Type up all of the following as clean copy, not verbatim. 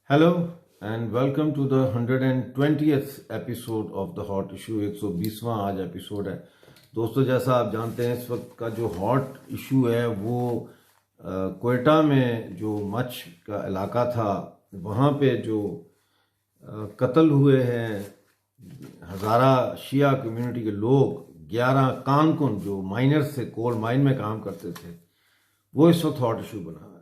Hello and welcome to the 120th episode of the hot issue. 120वां आज episode है। दोस्तों, जैसा आप जानते हैं, इस वक्त का जो हॉट इशू है वो कोयटा में जो मच का इलाका था, वहाँ पे जो कत्ल हुए हैं हज़ारा शिया कम्युनिटी के लोग, 11 कारकुन जो माइनर्स थे, कोल माइन में काम करते थे, वो इस वक्त हॉट इशू बना है।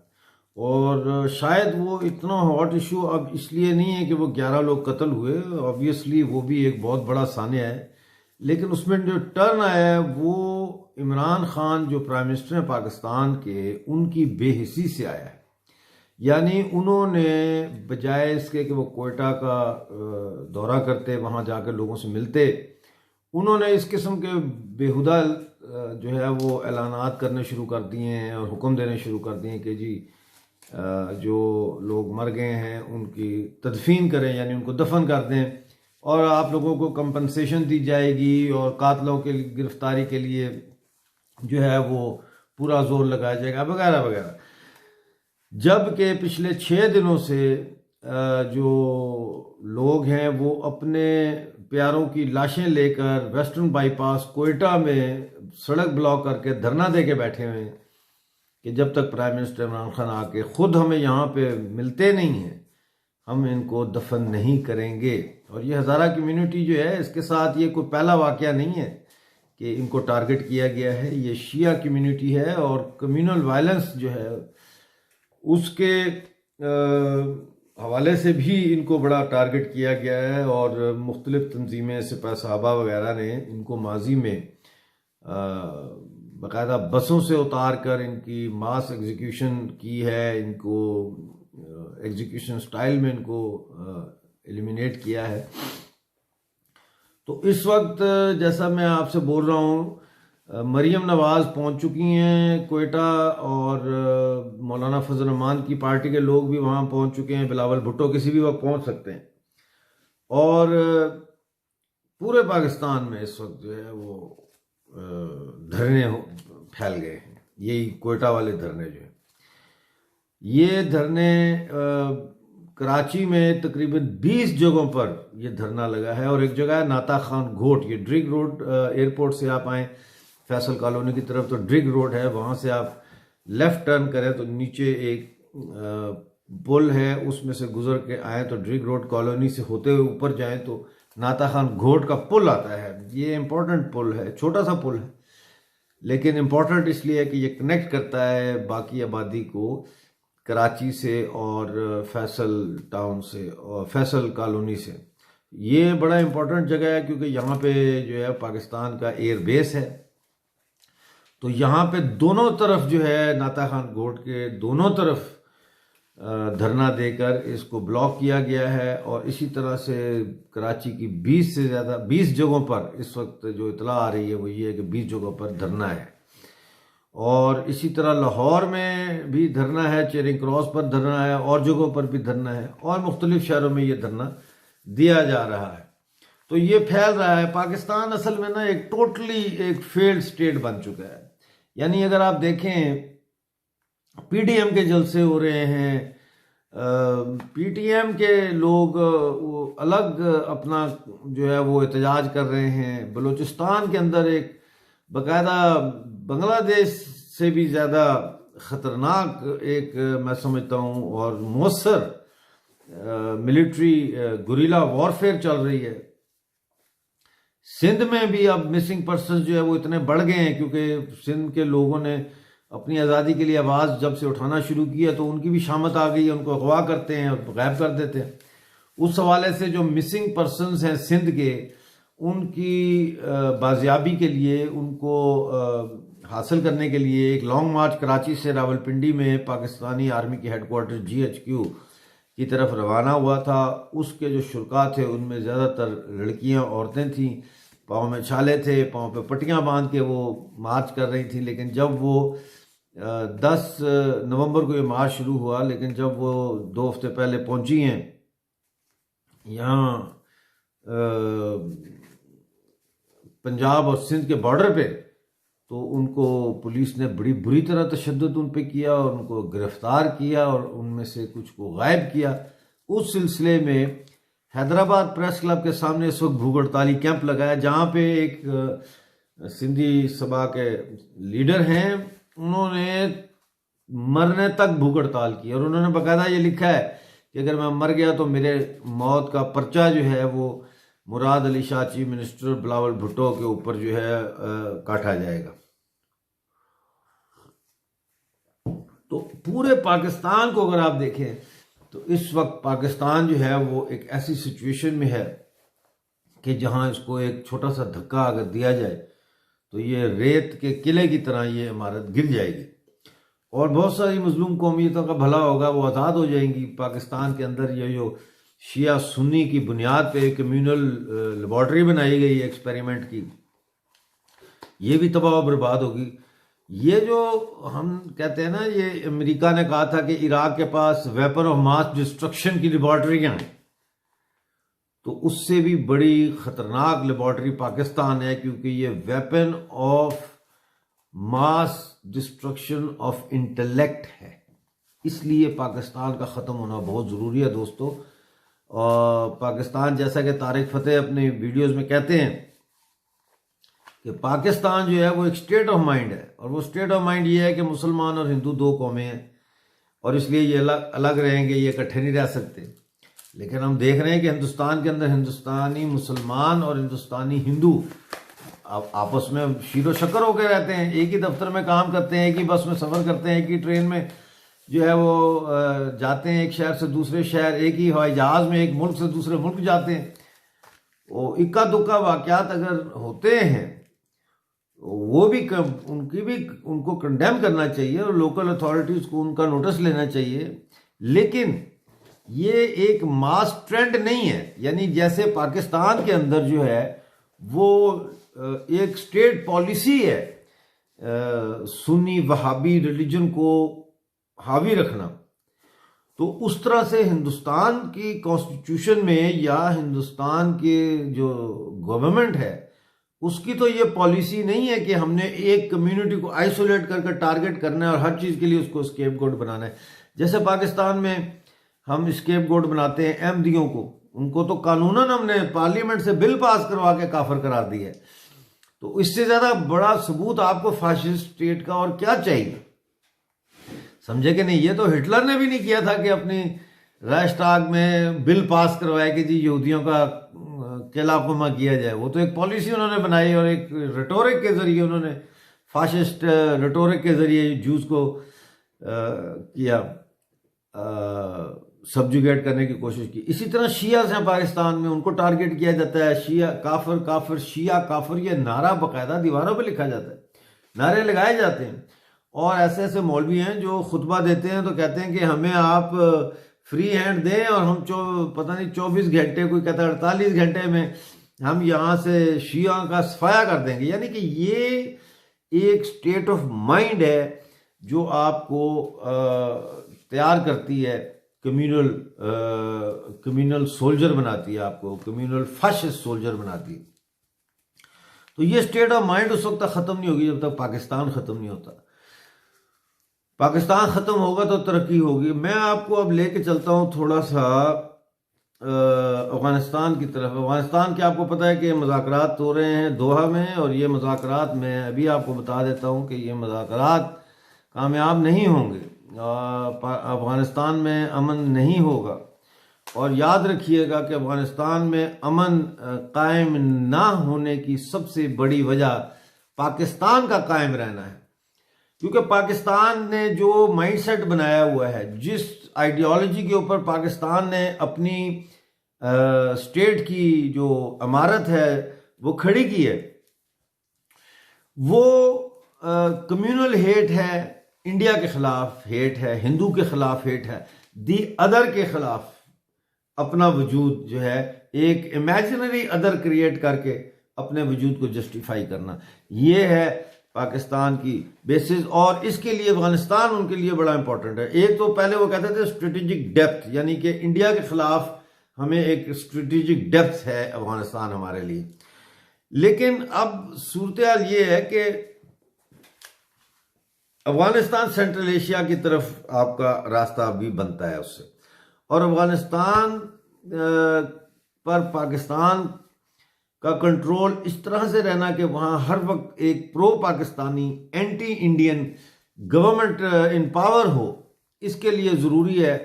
और शायद वो इतना हॉट इशू अब इसलिए नहीं है कि वो 11 लोग कत्ल हुए, ऑब्वियसली वो भी एक बहुत बड़ा सान्या है, लेकिन उसमें जो टर्न आया है वो इमरान खान जो प्राइम मिनिस्टर हैं पाकिस्तान के, उनकी बेहिसी से आया है। यानी उन्होंने बजाय इसके कि वो कोयटा का दौरा करते, वहाँ जाकर लोगों से मिलते, उन्होंने इस किस्म के बेहुदा जो है वो ऐलानात करने शुरू कर दिए हैं और हुक्म देने शुरू कर दिए कि जी जो लोग मर गए हैं उनकी तदफीन करें, यानी उनको दफन कर दें, और आप लोगों को कंपनसेशन दी जाएगी और कातलों के गिरफ्तारी के लिए जो है वो पूरा जोर लगाया जाएगा वगैरह वगैरह। जबकि पिछले 6 दिनों से जो लोग हैं वो अपने प्यारों की लाशें लेकर वेस्टर्न बाईपास कोयटा में सड़क ब्लॉक करके धरना दे के बैठे हुए हैं कि जब तक प्राइम मिनिस्टर इमरान खान आके खुद हमें यहाँ पे मिलते नहीं हैं, हम इनको दफन नहीं करेंगे। और ये हज़ारा कम्युनिटी जो है, इसके साथ ये कोई पहला वाक़या नहीं है कि इनको टारगेट किया गया है। ये शिया कम्युनिटी है और कम्युनल वायलेंस जो है उसके हवाले से भी इनको बड़ा टारगेट किया गया है, और मुख्तलिफ तंजीमें, सिपह साहबा वगैरह ने इनको माजी में बाकायदा बसों से उतार कर इनकी मास एग्जीक्यूशन की है, इनको एग्जीक्यूशन स्टाइल में इनको एलिमिनेट किया है। तो इस वक्त जैसा मैं आपसे बोल रहा हूँ, मरियम नवाज पहुंच चुकी हैं कोयटा, और मौलाना फजल रहमान की पार्टी के लोग भी वहाँ पहुंच चुके हैं, बिलावल भुट्टो किसी भी वक्त पहुंच सकते हैं। और पूरे पाकिस्तान में इस वक्त जो है वो धरने फैल गए हैं। यही कोयटा वाले धरने जो है, ये धरने कराची में तकरीबन 20 जगहों पर ये धरना लगा है, और एक जगह है नाता खान घोट, ये ड्रिग रोड, एयरपोर्ट से आप आएँ फैसल कॉलोनी की तरफ तो ड्रिग रोड है, वहाँ से आप लेफ़्ट टर्न करें तो नीचे एक पुल है, उसमें से गुजर के आए तो ड्रिग रोड कॉलोनी से होते हुए ऊपर जाएं तो नाता खान घोट का पुल आता है। ये इम्पोर्टेंट पुल है, छोटा सा पुल है, लेकिन इम्पोर्टेंट इसलिए है कि ये कनेक्ट करता है बाकी आबादी को कराची से और फैसल टाउन से और फैसल कॉलोनी से। ये बड़ा इम्पोर्टेंट जगह है क्योंकि यहाँ पे जो है पाकिस्तान का एयर बेस है। तो यहाँ पे दोनों तरफ जो है नाता खान घोट के दोनों तरफ धरना देकर इसको ब्लॉक किया गया है, और इसी तरह से कराची की 20 से ज़्यादा 20 जगहों पर इस वक्त जो इतला आ रही है वो ये है कि 20 जगहों पर धरना है। और इसी तरह लाहौर में भी धरना है, चेरिंग क्रॉस पर धरना है, और जगहों पर भी धरना है, और मुख्तलिफ शहरों में ये धरना दिया जा रहा है। तो ये फैल रहा है। पाकिस्तान असल में ना एक टोटली एक फेल्ड स्टेट बन चुका है। यानी अगर आप देखें, पीटीएम के जलसे हो रहे हैं, पीटीएम के लोग वो अलग अपना जो है वो एहतजाज कर रहे हैं। बलूचिस्तान के अंदर एक बाकायदा बांग्लादेश से भी ज़्यादा ख़तरनाक एक मैं समझता हूँ और मौसर मिलिट्री गुरिल्ला वॉरफेयर चल रही है। सिंध में भी अब मिसिंग पर्सन जो है वो इतने बढ़ गए हैं क्योंकि सिंध के लोगों ने अपनी आज़ादी के लिए आवाज़ जब से उठाना शुरू किया तो उनकी भी शामत आ गई है, उनको अगवा करते हैं और गायब कर देते हैं। उस हवाले से जो मिसिंग पर्सनस हैं सिंध के, उनकी बाजियाबी के लिए, उनको हासिल करने के लिए एक लॉन्ग मार्च कराची से रावलपिंडी में पाकिस्तानी आर्मी की हेडक्वार्टर GHQ की तरफ रवाना हुआ था। उसके जो शुरका थे उनमें ज़्यादातर लड़कियां, औरतें थीं। पाँव में छाले थे, पाँव पे पट्टियां बांध के वो मार्च कर रही थी। लेकिन जब वो 10 नवंबर को ये मार्च शुरू हुआ, लेकिन जब वो 2 हफ्ते पहले पहुंची हैं यहाँ पंजाब और सिंध के बॉर्डर पे, तो उनको पुलिस ने बड़ी बुरी तरह तशद्दुद उन पे किया और उनको गिरफ्तार किया और उनमें से कुछ को गायब किया। उस सिलसिले में हैदराबाद प्रेस क्लब के सामने इस वक्त भूख हड़ताली कैंप लगा है, जहाँ पे एक सिंधी सभा के लीडर हैं, उन्होंने मरने तक भूख हड़ताल की और उन्होंने बाकायदा ये लिखा है कि अगर मैं मर गया तो मेरे मौत का पर्चा जो है वो मुराद अली शाह चीफ मिनिस्टर बिलावल भुट्टो के ऊपर जो है काटा जाएगा। तो पूरे पाकिस्तान को अगर आप देखें तो इस वक्त पाकिस्तान जो है वो एक ऐसी सिचुएशन में है कि जहां इसको एक छोटा सा धक्का अगर दिया जाए तो ये रेत के किले की तरह ये इमारत गिर जाएगी और बहुत सारी मजलूम कौमियतों का भला होगा, वो आज़ाद हो जाएंगी। पाकिस्तान के अंदर ये जो शिया सुन्नी की बुनियाद पे कम्यूनल लेबॉर्ट्री बनाई गई एक्सपेरिमेंट की, ये भी तबाह बर्बाद होगी। ये जो हम कहते हैं ना, ये अमेरिका ने कहा था कि इराक के पास वेपन ऑफ मास डिस्ट्रक्शन की लेबॉर्ट्रियां हैं, तो उससे भी बड़ी खतरनाक लेबॉर्ट्री पाकिस्तान है, क्योंकि ये weapon of mass destruction of intellect है। इसलिए पाकिस्तान का ख़त्म होना बहुत ज़रूरी है दोस्तों। और पाकिस्तान, जैसा कि तारिक फतेह अपने वीडियोज़ में कहते हैं कि पाकिस्तान जो है वो एक स्टेट ऑफ माइंड है, और वो स्टेट ऑफ माइंड ये है कि मुसलमान और हिंदू दो कौमें हैं और इसलिए ये अलग अलग रहेंगे, ये इकट्ठे नहीं रह सकते। लेकिन हम देख रहे हैं कि हिंदुस्तान के अंदर हिंदुस्तानी मुसलमान और हिंदुस्तानी हिंदू आपस में शीरो शक्कर होकर रहते हैं, एक ही दफ्तर में काम करते हैं, एक ही बस में सफ़र करते हैं, एक ही ट्रेन में जो है वो जाते हैं, एक शहर से दूसरे शहर, एक ही हवाई जहाज़ में एक मुल्क से दूसरे मुल्क जाते हैं। वो इक्का दुक्का वाक़यात अगर होते हैं वो भी उनको कंडेम करना चाहिए और लोकल अथॉरिटीज़ को उनका नोटिस लेना चाहिए। लेकिन ये एक मास ट्रेंड नहीं है, यानी जैसे पाकिस्तान के अंदर जो है वो एक स्टेट पॉलिसी है सुन्नी वहाबी रिलीजन को हावी रखना, तो उस तरह से हिंदुस्तान की कॉन्स्टिट्यूशन में या हिंदुस्तान के जो गवर्नमेंट है उसकी तो ये पॉलिसी नहीं है कि हमने एक कम्युनिटी को आइसोलेट करके टारगेट करना है और हर चीज़ के लिए उसको स्केपगोट बनाना है। जैसे पाकिस्तान में हम स्केपगोट बनाते हैं अहमदियों को, उनको तो कानूनन हमने पार्लियामेंट से बिल पास करवा के काफिर करार दिया है। तो इससे ज़्यादा बड़ा सबूत आपको फाशिस्ट स्टेट का और क्या चाहिए, समझे कि नहीं। ये तो हिटलर ने भी नहीं किया था कि अपनी राष्ट्रसभा में बिल पास करवाए कि जी यहूदियों का केलाकुमा किया जाए। वो तो एक पॉलिसी उन्होंने बनाई और एक रेटोरिक के जरिए उन्होंने फाशिस्ट रेटोरिक के जरिए जूस को किया, सब्जुगेट करने की कोशिश की। इसी तरह शियाज हैं पाकिस्तान में, उनको टारगेट किया जाता है, शिया काफिर काफिर शिया काफिर, ये नारा बाकायदा दीवारों पे लिखा जाता है, नारे लगाए जाते हैं। और ऐसे ऐसे मौलवी हैं जो खुतबा देते हैं तो कहते हैं कि हमें आप फ्री हैंड दें और हम पता नहीं 24 घंटे, कोई कहता है 48 घंटे में हम यहाँ से शिया का सफाया कर देंगे। यानी कि ये एक स्टेट ऑफ माइंड है जो आपको तैयार करती है, कम्युनल सोल्जर बनाती है, आपको कम्युनल फाशिस्ट सोल्जर बनाती है। तो ये स्टेट ऑफ माइंड उस वक्त तक ख़त्म नहीं होगी जब तक पाकिस्तान ख़त्म नहीं होता। पाकिस्तान ख़त्म होगा तो तरक्की होगी। मैं आपको अब लेके चलता हूँ थोड़ा सा अफ़गानिस्तान की तरफ। अफ़गानिस्तान के आपको पता है कि मुज़ाकरात हो रहे हैं दोहा में, और ये मुज़ाकरात मैं अभी आपको बता देता हूँ कि ये मुज़ाकरात कामयाब नहीं होंगे, अफ़गानिस्तान में अमन नहीं होगा। और याद रखिएगा कि अफ़गानिस्तान में अमन कायम ना होने की सबसे बड़ी वजह पाकिस्तान का कायम रहना है, क्योंकि पाकिस्तान ने जो माइंडसेट बनाया हुआ है, जिस आइडियोलॉजी के ऊपर पाकिस्तान ने अपनी स्टेट की जो इमारत है वो खड़ी की है, वो कम्युनल हेट है, इंडिया के खिलाफ हेट है, हिंदू के खिलाफ हेट है, दी अदर के खिलाफ अपना वजूद जो है एक इमेजिनरी अदर क्रिएट करके अपने वजूद को जस्टिफाई करना, ये है पाकिस्तान की बेसिस। और इसके लिए अफगानिस्तान उनके लिए बड़ा इंपॉर्टेंट है। एक तो पहले वो कहते थे स्ट्रेटेजिक डेप्थ, यानी कि इंडिया के खिलाफ हमें एक स्ट्रेटेजिक डेप्थ है अफगानिस्तान हमारे लिए। लेकिन अब सूरत हाल ये है कि अफगानिस्तान सेंट्रल एशिया की तरफ आपका रास्ता अभी बनता है उससे, और अफगानिस्तान पर पाकिस्तान का कंट्रोल इस तरह से रहना कि वहाँ हर वक्त एक pro Pakistani anti Indian government in power हो, इसके लिए ज़रूरी है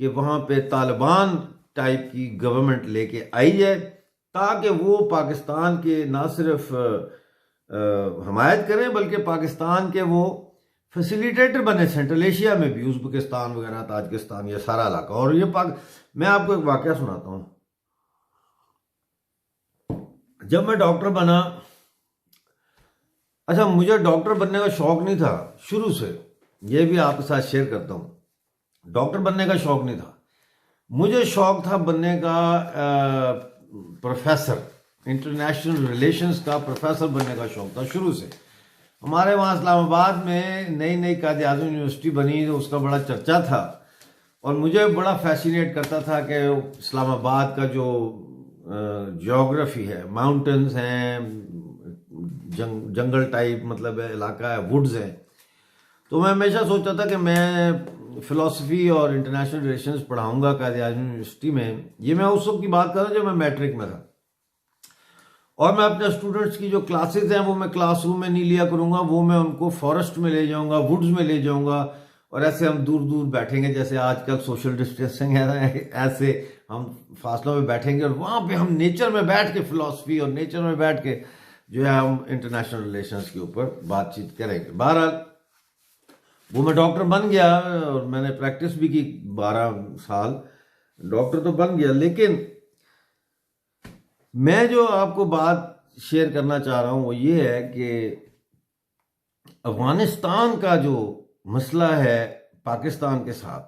कि वहाँ पे तालिबान टाइप की गवर्नमेंट लेके आई जाए, ताकि वो पाकिस्तान के ना सिर्फ हमायत करें बल्कि पाकिस्तान के वो फैसिलिटेटर बने सेंट्रल एशिया में भी, उज़्बेकिस्तान वगैरह, ताजिकिस्तान, ये सारा इलाका। और ये मैं आपको एक वाक़या सुनाता हूँ। जब मैं डॉक्टर बना, अच्छा मुझे डॉक्टर बनने का शौक नहीं था शुरू से, ये भी आपके साथ शेयर करता हूँ। डॉक्टर बनने का शौक नहीं था मुझे, शौक था बनने का प्रोफेसर, इंटरनेशनल रिलेशंस का प्रोफेसर बनने का शौक था शुरू से। हमारे वहाँ इस्लामाबाद में नई नई कायद-ए-आज़म यूनिवर्सिटी बनी तो उसका बड़ा चर्चा था, और मुझे बड़ा फैसिनेट करता था कि इस्लामाबाद का जो ज्योग्राफी है, माउंटेन्स हैं, जंगल टाइप मतलब इलाका है, वुड्स हैं। तो मैं हमेशा सोचता था कि मैं फ़िलासफ़ी और इंटरनेशनल रिलेशंस पढ़ाऊँगा कायद-ए-आज़म यूनिवर्सिटी में। ये मैं उस वक्त की बात कर रहा हूँ जब मैं मैट्रिक में था। और मैं अपने स्टूडेंट्स की जो क्लासेस हैं वो मैं क्लासरूम में नहीं लिया करूँगा, वो मैं उनको फॉरेस्ट में ले जाऊँगा, वुड्स में ले जाऊँगा, और ऐसे हम दूर दूर बैठेंगे, जैसे आजकल सोशल डिस्टेंसिंग है, ऐसे हम फासलों में बैठेंगे और वहाँ पे हम नेचर में बैठ के फ़िलासफ़ी और नेचर में बैठ के जो है हम इंटरनेशनल रिलेशंस के ऊपर बातचीत करेंगे। बहरहाल वो मैं डॉक्टर बन गया और मैंने प्रैक्टिस भी की 12 साल, डॉक्टर तो बन गया। लेकिन मैं जो आपको बात शेयर करना चाह रहा हूँ वो ये है कि अफगानिस्तान का जो मसला है पाकिस्तान के साथ,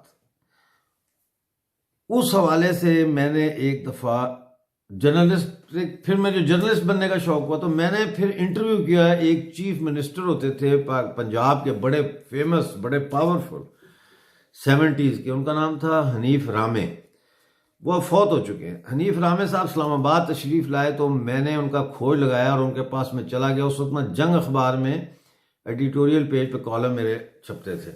उस हवाले से मैंने एक दफ़ा फिर मैं जो जर्नलिस्ट बनने का शौक हुआ तो मैंने फिर इंटरव्यू किया। एक चीफ मिनिस्टर होते थे पंजाब के, बड़े फेमस, बड़े पावरफुल 70s के, उनका नाम था हनीफ रामे। वो फौत हो चुके हैं। हनीफ रामे साहब इस्लामाबाद तशरीफ़ लाए तो मैंने उनका खोज लगाया और उनके पास में चला गया। उस वक्त मैं जंग अखबार में एडिटोरियल पेज पे कॉलम मेरे छपते थे।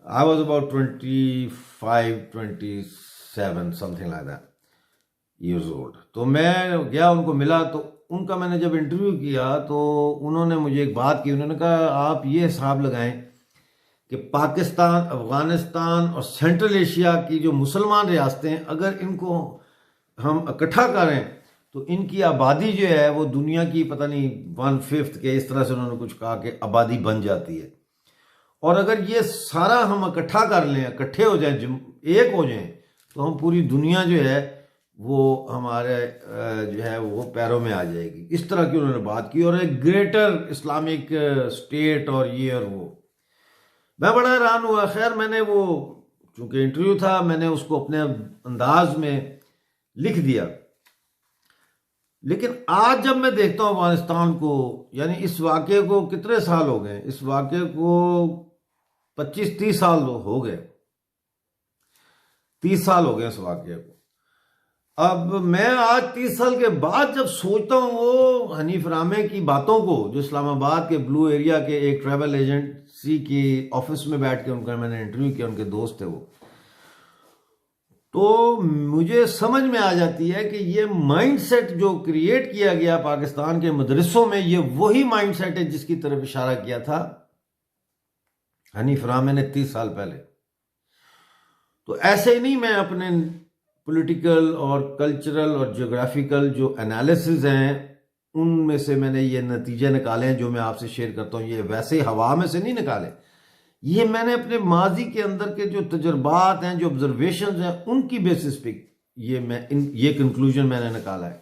I was about 25-27 something like that years old. तो मैं गया, उनको मिला, तो उनका मैंने जब इंटरव्यू किया तो उन्होंने मुझे एक बात की। उन्होंने कहा आप ये हिसाब लगाएं कि पाकिस्तान, अफगानिस्तान और सेंट्रल एशिया की जो मुसलमान रियासतें हैं, अगर इनको हम इकट्ठा करें तो इनकी आबादी जो है वो दुनिया की पता नहीं 1/5 के, इस तरह से उन्होंने कुछ कहा कि आबादी बन जाती है। और अगर ये सारा हम इकट्ठा कर लें, इकट्ठे हो जाएं, एक हो जाएं, तो हम पूरी दुनिया जो है वो हमारे जो है वो पैरों में आ जाएगी। इस तरह की उन्होंने बात की, और एक ग्रेटर इस्लामिक स्टेट और ये और वो। मैं बड़ा हैरान हुआ। खैर मैंने वो, चूंकि इंटरव्यू था, मैंने उसको अपने अंदाज में लिख दिया। लेकिन आज जब मैं देखता हूँ अफगानिस्तान को, यानी इस वाक़े को कितने साल हो गए, इस वाक़े को 25-30 साल हो गए, 30 साल हो गए इस वाक़े को। अब मैं आज 30 साल के बाद जब सोचता हूँ वो हनीफ रामे की बातों को, जो इस्लामाबाद के ब्लू एरिया के एक ट्रैवल एजेंसी की ऑफिस में बैठ के उनका मैंने इंटरव्यू किया, उनके दोस्त थे वो, तो मुझे समझ में आ जाती है कि ये माइंडसेट जो क्रिएट किया गया पाकिस्तान के मदरसों में, ये वही माइंडसेट है जिसकी तरफ इशारा किया था हनीफ रामे ने 30 साल पहले। तो ऐसे ही नहीं, मैं अपने पॉलिटिकल और कल्चरल और ज्योग्राफिकल जो एनालिसिस हैं उनमें से मैंने ये नतीजे निकाले हैं जो मैं आपसे शेयर करता हूँ। ये वैसे हवा में से नहीं निकाले, ये मैंने अपने माजी के अंदर के जो तजुर्बात हैं, जो ऑब्जर्वेशंस हैं, उनकी बेसिस पे ये कंक्लूजन मैंने निकाला है।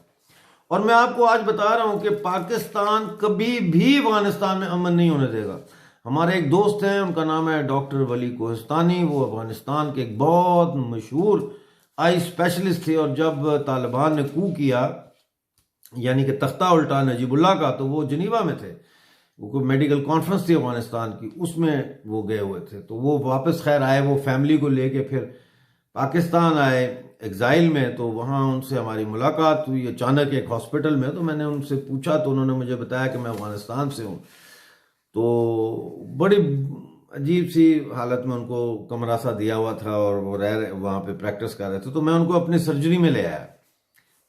और मैं आपको आज बता रहा हूं कि पाकिस्तान कभी भी अफगानिस्तान में अमन नहीं होने देगा। हमारे एक दोस्त हैं, उनका नाम है डॉक्टर वली कोहिस्तानी, वो अफगानिस्तान के एक बहुत मशहूर आई स्पेशलिस्ट थे। और जब तालिबान ने कू किया, यानी कि तख्ता उल्टा नजीबुल्लाह का, तो वो जनीवा में थे, वो कोई मेडिकल कॉन्फ्रेंस थी अफगानिस्तान की, उसमें वो गए हुए थे। तो वो वापस खैर आए, वो फैमिली को लेके फिर पाकिस्तान आए एग्जाइल में। तो वहाँ उनसे हमारी मुलाकात हुई अचानक एक हॉस्पिटल में। तो मैंने उनसे पूछा तो उन्होंने मुझे बताया कि मैं अफगानिस्तान से हूँ। तो बड़ी अजीब सी हालत में उनको कमरा सा दिया हुआ था और वो वहाँ पे प्रैक्टिस कर रहे थे, तो मैं उनको अपनी सर्जरी में ले आया,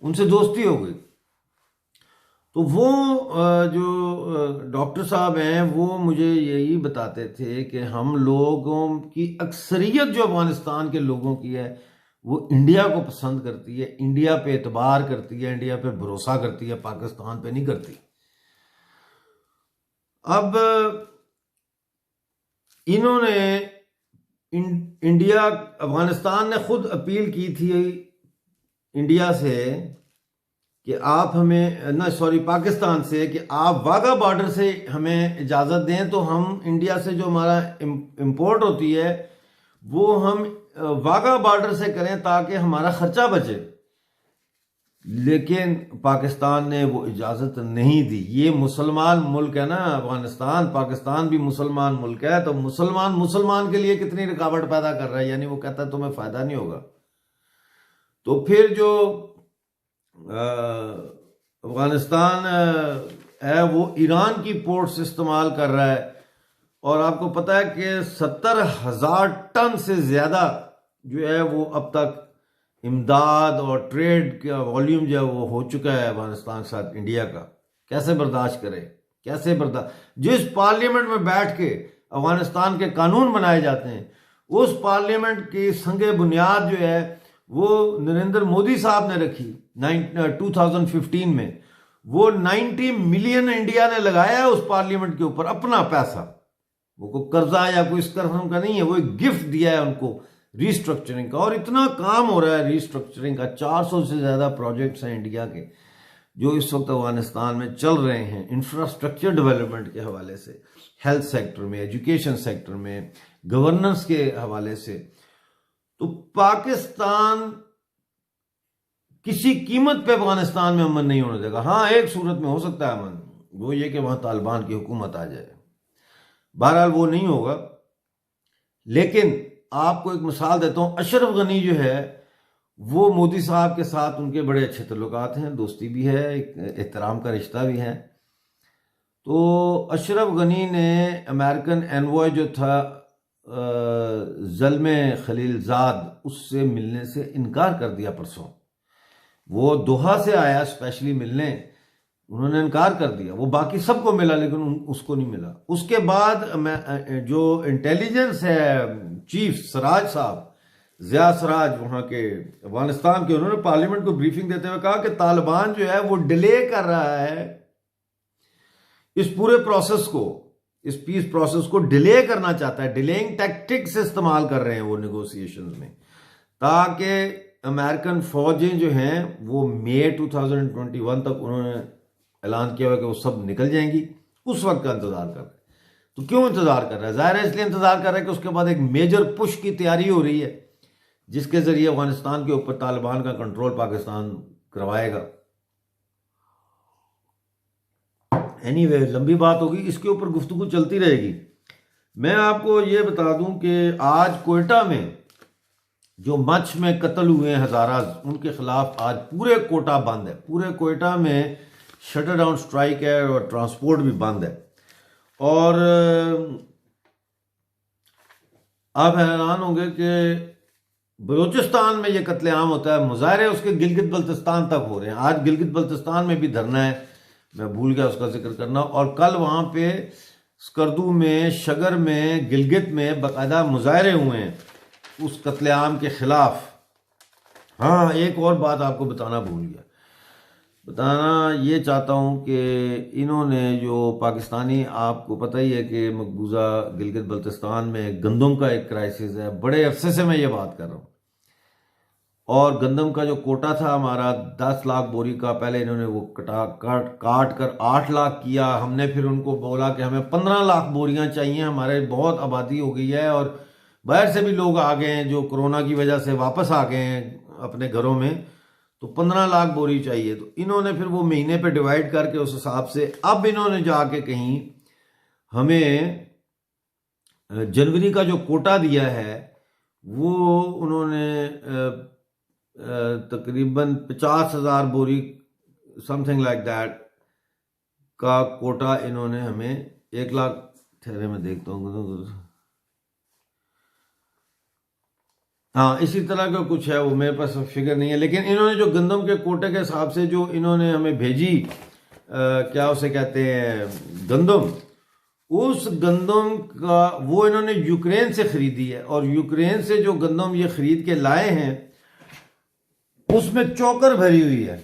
उनसे दोस्ती हो गई। तो वो जो डॉक्टर साहब हैं वो मुझे यही बताते थे कि हम लोगों की अक्सरियत जो अफगानिस्तान के लोगों की है वो इंडिया को पसंद करती है, इंडिया पे एतबार करती है, इंडिया पे भरोसा करती है, पाकिस्तान पे नहीं करती। अब इन्होंने इंडिया, अफगानिस्तान ने खुद अपील की थी इंडिया से कि आप हमें पाकिस्तान से कि आप वाघा बॉर्डर से हमें इजाज़त दें, तो हम इंडिया से जो हमारा इंपोर्ट होती है वो हम वाघा बॉर्डर से करें ताकि हमारा खर्चा बचे। लेकिन पाकिस्तान ने वो इजाज़त नहीं दी। ये मुसलमान मुल्क है ना अफगानिस्तान, पाकिस्तान भी मुसलमान मुल्क है, तो मुसलमान के लिए कितनी रुकावट पैदा कर रहा है, यानी वो कहता है तुम्हें फ़ायदा नहीं होगा। तो फिर जो अफगानिस्तान है वो ईरान की पोर्ट्स इस्तेमाल कर रहा है, और आपको पता है कि 70,000 टन से ज़्यादा जो है वो अब तक इमदाद और ट्रेड का वॉल्यूम जो है वो हो चुका है अफगानिस्तान के साथ इंडिया का। कैसे बर्दाश्त करे, कैसे बर्दाश्त। जिस पार्लियामेंट में बैठ के अफगानिस्तान के कानून बनाए जाते हैं, उस पार्लियामेंट की संगे बुनियाद जो है वो नरेंद्र मोदी साहब ने रखी 2015 में। वो 90 मिलियन इंडिया ने लगाया है उस पार्लियामेंट के ऊपर अपना पैसा। वो कोई कर्जा या कोई इस तरह का नहीं है, वो एक गिफ्ट दिया है उनको रिस्ट्रक्चरिंग का। और इतना काम हो रहा है रिस्ट्रक्चरिंग का, 400 से ज़्यादा प्रोजेक्ट्स हैं इंडिया के जो इस वक्त अफगानिस्तान में चल रहे हैं, इंफ्रास्ट्रक्चर डेवलपमेंट के हवाले से, हेल्थ सेक्टर में, एजुकेशन सेक्टर में, गवर्नेंस के हवाले से। तो पाकिस्तान किसी कीमत पे अफगानिस्तान में अमन नहीं होने देगा। हाँ, एक सूरत में हो सकता है अमन, वो ये कि वहां तालिबान की हुकूमत आ जाए। बहरहाल वो नहीं होगा। लेकिन आपको एक मिसाल देता हूं, अशरफ गनी जो है वो मोदी साहब के साथ उनके बड़े अच्छे तल्लुकात हैं, दोस्ती भी है, एहतराम का रिश्ता भी है। तो अशरफ गनी ने अमेरिकन एनवॉय जो था ज़ल्मे खलीलजाद, उससे मिलने से इनकार कर दिया परसों। वो दोहा से आया स्पेशली मिलने, उन्होंने इनकार कर दिया। वो बाकी सबको मिला लेकिन उसको नहीं मिला। उसके बाद जो इंटेलिजेंस है चीफ सराज साहब, ज़िया सराज वहाँ के अफगानिस्तान के, उन्होंने पार्लियामेंट को ब्रीफिंग देते हुए कहा कि तालिबान जो है वो डिले कर रहा है इस पूरे प्रोसेस को, इस पीस प्रोसेस को डिले करना चाहता है। डिलेइंग टैक्टिक्स इस्तेमाल कर रहे हैं वो नेगोशिएशंस में, ताकि अमेरिकन फौजें जो हैं वो मई 2021 तक उन्होंने ऐलान किया हुआ कि वो सब निकल जाएंगी, उस वक्त का इंतजार कर रहे हैं। तो क्यों इंतजार कर रहा है? जाहिर है इसलिए इंतजार कर रहा है कि उसके बाद एक मेजर पुश की तैयारी हो रही है जिसके जरिए अफगानिस्तान के ऊपर तालिबान का कंट्रोल पाकिस्तान करवाएगा। एनीवे, लंबी बात होगी, इसके ऊपर गुफ्तगू चलती रहेगी। मैं आपको ये बता दूं कि आज कोयटा में जो मच में कत्ल हुए हैं हजारा, उनके खिलाफ आज पूरे कोटा बंद है। पूरे कोयटा में शटर डाउन स्ट्राइक है और ट्रांसपोर्ट भी बंद है। और आप हैरान होंगे कि बलूचिस्तान में ये कत्लेआम होता है, मुजाहरे उसके गिलगित बल्तिस्तान तक हो रहे हैं। आज गिलगित बल्तिस्तान में भी धरना है, मैं भूल गया उसका जिक्र करना। और कल वहां पे स्कर्दू में, शगर में, गिलगित में बाकायदा मुजाहरे हुए हैं उस कत्लेआम के खिलाफ। हाँ, एक और बात आपको बताना भूल गया, बताना ये चाहता हूँ कि इन्होंने जो पाकिस्तानी, आपको पता ही है कि मकबूजा गिलगित बल्तिस्तान में गंदम का एक क्राइसिस है। बड़े अरसे से मैं ये बात कर रहा हूँ। और गंदम का जो कोटा था हमारा 10 लाख बोरी का, पहले इन्होंने वो काट कर 8 लाख किया। हमने फिर उनको बोला कि हमें 15 लाख बोरियां चाहिए, हमारे बहुत आबादी हो गई है और बाहर से भी लोग आ गए हैं जो कोरोना की वजह से वापस आ गए हैं अपने घरों में, तो 15 लाख बोरी चाहिए। तो इन्होंने फिर वो महीने पे डिवाइड करके उस हिसाब से अब इन्होंने जाके कहीं हमें जनवरी का जो कोटा दिया है वो उन्होंने तकरीबन 50,000 बोरी, समथिंग लाइक दैट का कोटा इन्होंने हमें 1 लाख, ठहरे में देखता हूँ, हाँ, इसी तरह का कुछ है, वो मेरे पास फिगर नहीं है, लेकिन इन्होंने जो गंदम के कोटे के हिसाब से जो इन्होंने हमें भेजी, क्या उसे कहते हैं, गंदम, उस गंदम का वो इन्होंने यूक्रेन से खरीदी है, और यूक्रेन से जो गंदम ये खरीद के लाए हैं उसमें चोकर भरी हुई है।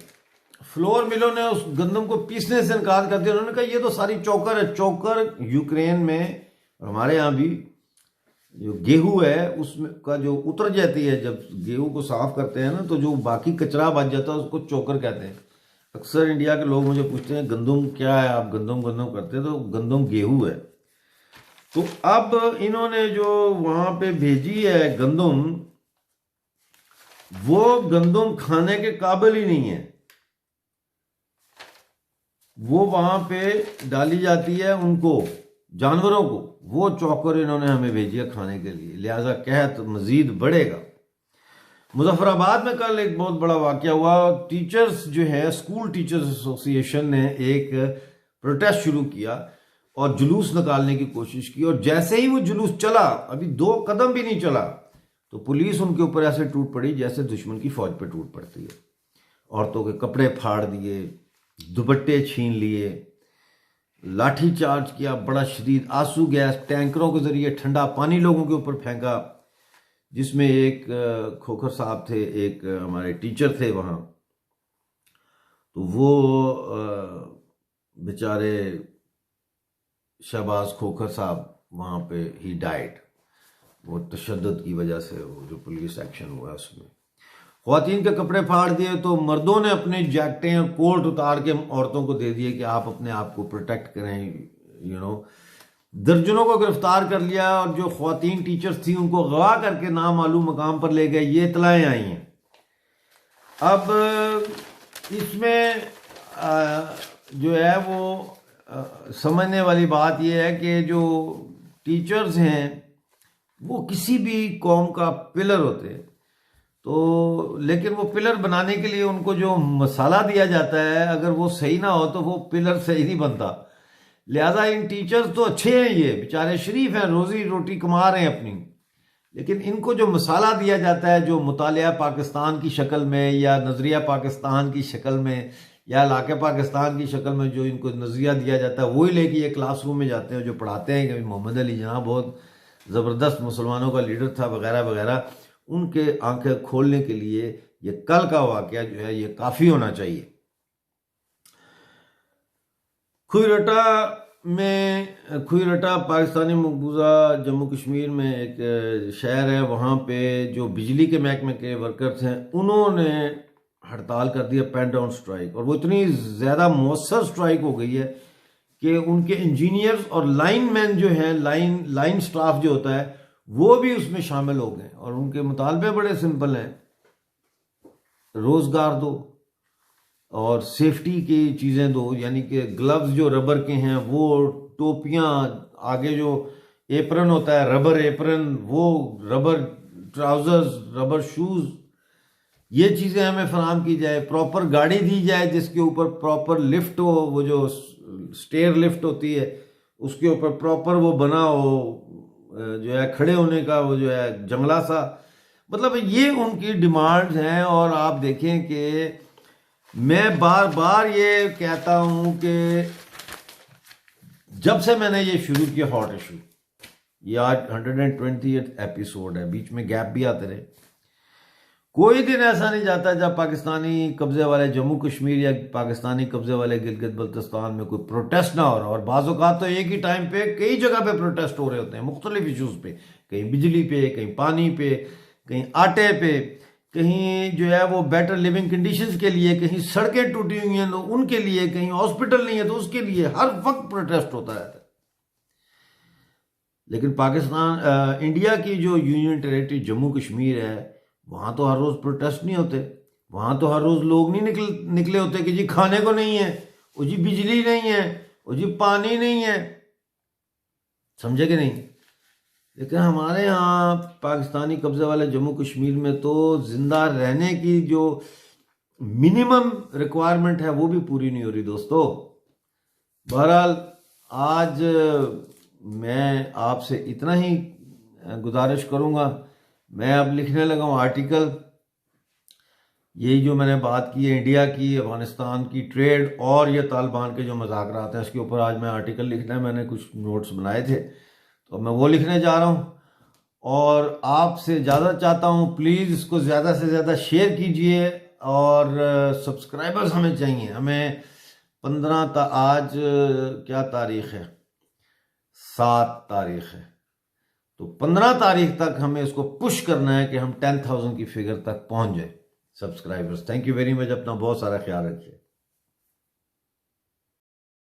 फ्लोर मिलों ने उस गंदम को पीसने से इनकार कर दिया। उन्होंने कहा ये तो सारी चोकर है। चोकर यूक्रेन में, हमारे यहाँ भी जो गेहूं है उसमें का जो उतर जाती है, जब गेहूं को साफ करते हैं ना, तो जो बाकी कचरा बच जाता है उसको चोकर कहते हैं। अक्सर इंडिया के लोग मुझे पूछते हैं गंदम क्या है, आप गंदम गंदम करते हैं, तो गंदम गेहूं है। तो अब इन्होंने जो वहां पे भेजी है गंदम, वो गंदम खाने के काबिल ही नहीं है। वो वहां पे डाली जाती है उनको, जानवरों को, वो चौकर इन्होंने हमें भेजी है खाने के लिए, लिहाजा कहत मजीद बढ़ेगा। मुजफ्फराबाद में कल एक बहुत बड़ा वाकया हुआ। टीचर्स जो है, स्कूल टीचर्स एसोसिएशन ने एक प्रोटेस्ट शुरू किया और जुलूस निकालने की कोशिश की, और जैसे ही वो जुलूस चला, अभी 2 कदम भी नहीं चला, तो पुलिस उनके ऊपर ऐसे टूट पड़ी जैसे दुश्मन की फौज पर टूट पड़ती है। औरतों के कपड़े फाड़ दिए, दुपट्टे छीन लिए, लाठी चार्ज किया, बड़ा शदीद, आंसू गैस टैंकरों के जरिए ठंडा पानी लोगों के ऊपर फेंका, जिसमें एक खोखर साहब थे, एक हमारे टीचर थे वहाँ, तो वो बेचारे शहबाज खोखर साहब वहाँ पे ही डाइड, वो तशद्दुद की वजह से, वो जो पुलिस एक्शन हुआ उसमें। ख्वातीन के कपड़े फाड़ दिए तो मर्दों ने अपने जैकेटें और कोट उतार के औरतों को दे दिए कि आप अपने आप को प्रोटेक्ट करें। दर्जनों को गिरफ्तार कर लिया, और जो ख्वातीन टीचर्स थी उनको अगवा करके नामालूम मकाम पर ले गए, ये इतलाएं आई हैं। अब इसमें जो है वो समझने वाली बात यह है कि जो टीचर्स हैं वो किसी भी कौम का पिलर होते हैं, तो लेकिन वो पिलर बनाने के लिए उनको जो मसाला दिया जाता है, अगर वो सही ना हो तो वो पिलर सही नहीं बनता। लिहाजा इन टीचर्स तो अच्छे हैं, ये बेचारे शरीफ हैं, रोजी रोटी कमा रहे हैं अपनी, लेकिन इनको जो मसाला दिया जाता है, जो मुतालिया पाकिस्तान की शक्ल में, या नज़रिया पाकिस्तान की शक्ल में, या इलाके पाकिस्तान की शक्ल में जो इनको नज़रिया दिया जाता है, वही लेके ये क्लासरूम में जाते हैं, जो पढ़ाते हैं कि मोहम्मद अली जनाह बहुत ज़बरदस्त मुसलमानों का लीडर था वगैरह वगैरह। उनके आंखें खोलने के लिए ये कल का वाकया जो है ये काफ़ी होना चाहिए। खुईरटा पाकिस्तानी मकबूजा जम्मू कश्मीर में एक शहर है, वहाँ पे जो बिजली के महकमे के वर्कर्स हैं उन्होंने हड़ताल कर दिया, पेन डाउन स्ट्राइक, और वो इतनी ज़्यादा मौसर स्ट्राइक हो गई है कि उनके इंजीनियर्स और लाइनमैन जो हैं, लाइन स्टाफ जो होता है, वो भी उसमें शामिल हो गए, और उनके मुतालबे बड़े सिंपल हैं, रोज़गार दो और सेफ्टी की चीज़ें दो, यानी कि ग्लव्स जो रबर के हैं वो, टोपियाँ, आगे जो एप्रन होता है रबर एप्रन, वो रबर ट्राउजर्स, रबर शूज़, ये चीज़ें हमें फराम की जाए। प्रॉपर गाड़ी दी जाए जिसके ऊपर प्रॉपर लिफ्ट हो, वो जो स्टेयर लिफ्ट होती है उसके ऊपर प्रॉपर वो बना हो, जो है खड़े होने का वो जो है जंगला सा, मतलब ये उनकी डिमांड्स हैं। और आप देखें कि मैं बार बार ये कहता हूं कि जब से मैंने ये शुरू किया हॉट इशू, ये आज 120th एपिसोड है, बीच में गैप भी आते रहे, कोई दिन ऐसा नहीं जाता जब पाकिस्तानी कब्जे वाले जम्मू कश्मीर या पाकिस्तानी कब्जे वाले गिलगित बल्तिस्तान में कोई प्रोटेस्ट ना हो रहा। और बाज़ औक़ात तो एक ही टाइम पे कई जगह पे प्रोटेस्ट हो रहे होते हैं मुख्तलिफ इशूज़ पे, कहीं बिजली पे, कहीं पानी पे, कहीं आटे पे, कहीं जो है वो बेटर लिविंग कंडीशंस के लिए, कहीं सड़कें टूटी हुई हैं तो उनके लिए, कहीं हॉस्पिटल नहीं है तो उसके लिए, हर वक्त प्रोटेस्ट होता रहता है। लेकिन पाकिस्तान इंडिया की जो यूनियन टेरेटरी जम्मू कश्मीर है, वहाँ तो हर रोज़ प्रोटेस्ट नहीं होते, वहाँ तो हर रोज़ लोग नहीं निकले होते कि जी खाने को नहीं है, वो जी बिजली नहीं है, वो जी पानी नहीं है, समझे कि नहीं। लेकिन हमारे यहाँ पाकिस्तानी कब्जे वाले जम्मू कश्मीर में तो जिंदा रहने की जो मिनिमम रिक्वायरमेंट है वो भी पूरी नहीं हो रही दोस्तों। बहरहाल आज मैं आपसे इतना ही गुजारिश करूँगा, मैं अब लिखने लगा हूँ आर्टिकल। यही जो मैंने बात की है इंडिया की, अफगानिस्तान की ट्रेड और ये तालिबान के जो मुज़ाकरात हैं, इसके ऊपर आज मैं आर्टिकल लिखना है। मैंने कुछ नोट्स बनाए थे तो मैं वो लिखने जा रहा हूँ। और आपसे ज़्यादा चाहता हूँ, प्लीज़ इसको ज़्यादा से ज़्यादा शेयर कीजिए। और सब्सक्राइबर्स हमें चाहिए। हमें 15 आज क्या तारीख है, 7 तारीख है, तो 15 तारीख तक हमें इसको पुश करना है कि हम 10,000 की फिगर तक पहुंच जाए subscribers. Thank you very much. अपना बहुत सारा ख्याल रखिए।